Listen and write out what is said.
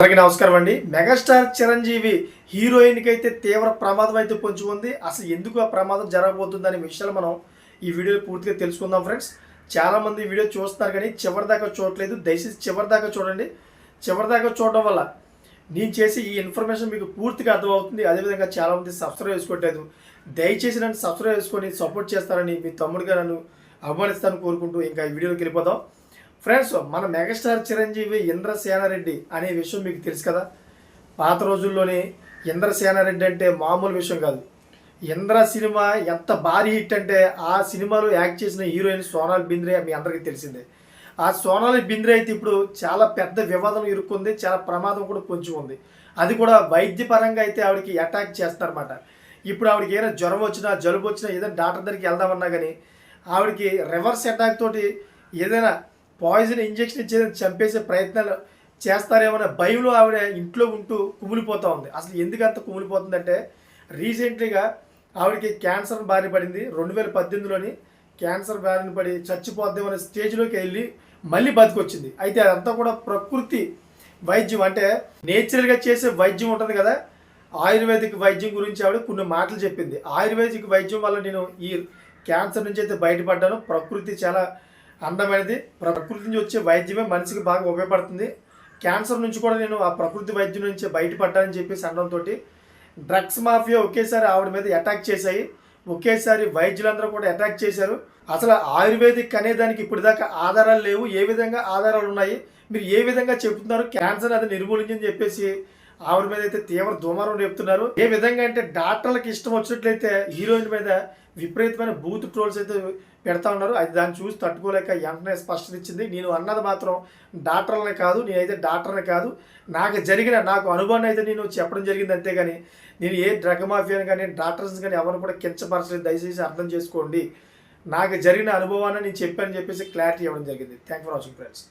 అందరికీ నమస్కారం అండి. మెగాస్టార్ చిరంజీవి హీరోయిన్కి అయితే తీవ్ర ప్రమాదం అయితే పొంచి ఉంది. అసలు ఎందుకు ఆ ప్రమాదం జరగబోతుంది అనే విషయాలు మనం ఈ వీడియోలో పూర్తిగా తెలుసుకుందాం ఫ్రెండ్స్. చాలామంది వీడియో చూస్తున్నారు కానీ చివరిదాకా చూడట్లేదు. దయచేసి చివరిదాకా చూడండి. చివరిదాకా చూడడం వల్ల నేను చేసి ఈ ఇన్ఫర్మేషన్ మీకు పూర్తిగా అర్థమవుతుంది. అదేవిధంగా చాలామంది సబ్స్క్రైబ్ చేసుకోవట్లేదు. దయచేసి నన్ను సబ్స్క్రైబ్ చేసుకొని సపోర్ట్ చేస్తారని మీ తమ్ముడిగా నన్ను అభిమానిస్తాను కోరుకుంటూ ఇంకా ఈ వీడియోకి వెళ్ళిపోదాం. ఫ్రెండ్స్, మన మెగాస్టార్ చిరంజీవి ఇంద్రసేనారెడ్డి అనే విషయం మీకు తెలుసు కదా. పాత రోజుల్లోనే ఇంద్రసేనారెడ్డి అంటే మామూలు విషయం కాదు. ఇంద్ర సినిమా ఎంత భారీ హిట్ అంటే ఆ సినిమాలో యాక్ట్ చేసిన హీరోయిన్ సోనాలి బింద్రే మీ అందరికీ తెలిసిందే. ఆ సోనాలి బింద్రే అయితే ఇప్పుడు చాలా పెద్ద వివాదం ఇరుక్కుంది. చాలా ప్రమాదం కూడా పొంచి ఉంది. అది కూడా వైద్యపరంగా అయితే ఆవిడకి అటాక్ చేస్తారన్నమాట. ఇప్పుడు ఆవిడకి ఏదైనా జ్వరం వచ్చినా జలుబు వచ్చినా ఏదైనా డాక్టర్ దగ్గరికి వెళ్దామన్నా కానీ ఆవిడకి రివర్స్ అటాక్ తోటి ఏదైనా పాయిజన్ ఇంజెక్షన్ ఇచ్చేది చంపేసే ప్రయత్నాలు చేస్తారేమన్న భయంలో ఆవిడ ఇంట్లో ఉంటూ కుమిలిపోతూ ఉంది. అసలు ఎందుకు అంత కుమిలిపోతుందంటే రీసెంట్లీగా ఆవిడకి క్యాన్సర్ బారిన పడింది. 2018లోని క్యాన్సర్ బారిన పడి చచ్చిపోద్దామనే స్టేజ్లోకి వెళ్ళి మళ్ళీ బతికొచ్చింది. అయితే అదంతా కూడా ప్రకృతి వైద్యం, అంటే నేచురల్గా చేసే వైద్యం ఉంటుంది కదా. ఆయుర్వేదిక్ వైద్యం గురించి ఆవిడ కొన్ని మాటలు చెప్పింది. ఆయుర్వేదిక్ వైద్యం వల్ల నేను ఈ క్యాన్సర్ నుంచి అయితే బయటపడ్డాను. ప్రకృతి చాలా అందమైనది. ప్రకృతి నుంచి వచ్చే వైద్యమే మనిషికి బాగా ఉపయోగపడుతుంది. క్యాన్సర్ నుంచి కూడా నేను ఆ ప్రకృతి వైద్యం నుంచి బయటపడ్డానని చెప్పేసి అనడంతో డ్రగ్స్ మాఫియా ఒకేసారి ఆవిడ మీద అటాక్ చేశాయి. ఒకేసారి వైద్యులందరూ కూడా అటాక్ చేశారు. అసలు ఆయుర్వేదిక్ అనేదానికి ఇప్పుడు దాకా ఆధారాలు లేవు. ఏ విధంగా ఆధారాలు ఉన్నాయి, మీరు ఏ విధంగా చెబుతున్నారు క్యాన్సర్ అది నిర్మూలించని చెప్పేసి ఆవిడ మీద అయితే తీవ్ర దుమారం రేపుతున్నారు. ఏ విధంగా అంటే డాక్టర్లకు ఇష్టం వచ్చినట్లయితే హీరోయిన్ మీద విపరీతమైన బూత్ ట్రోల్స్ అయితే పెడతా ఉన్నారు. అది దాన్ని చూసి తట్టుకోలేక వెంటనే స్పష్టత ఇచ్చింది. నేను అన్నది మాత్రం డాక్టర్లనే కాదు, నేనైతే డాక్టర్నే కాదు, నాకు అనుభవాన్ని అయితే నేను చెప్పడం జరిగింది. అంతేగాని నేను ఏ డ్రగ్ మాఫియాని కానీ డాక్టర్స్ కానీ ఎవరిని కూడా కించపరచలేదు. దయచేసి అర్థం చేసుకోండి. నాకు జరిగిన అనుభవాన్ని నేను చెప్పానని చెప్పేసి క్లారిటీ ఇవ్వడం జరిగింది. Thank for watching friends.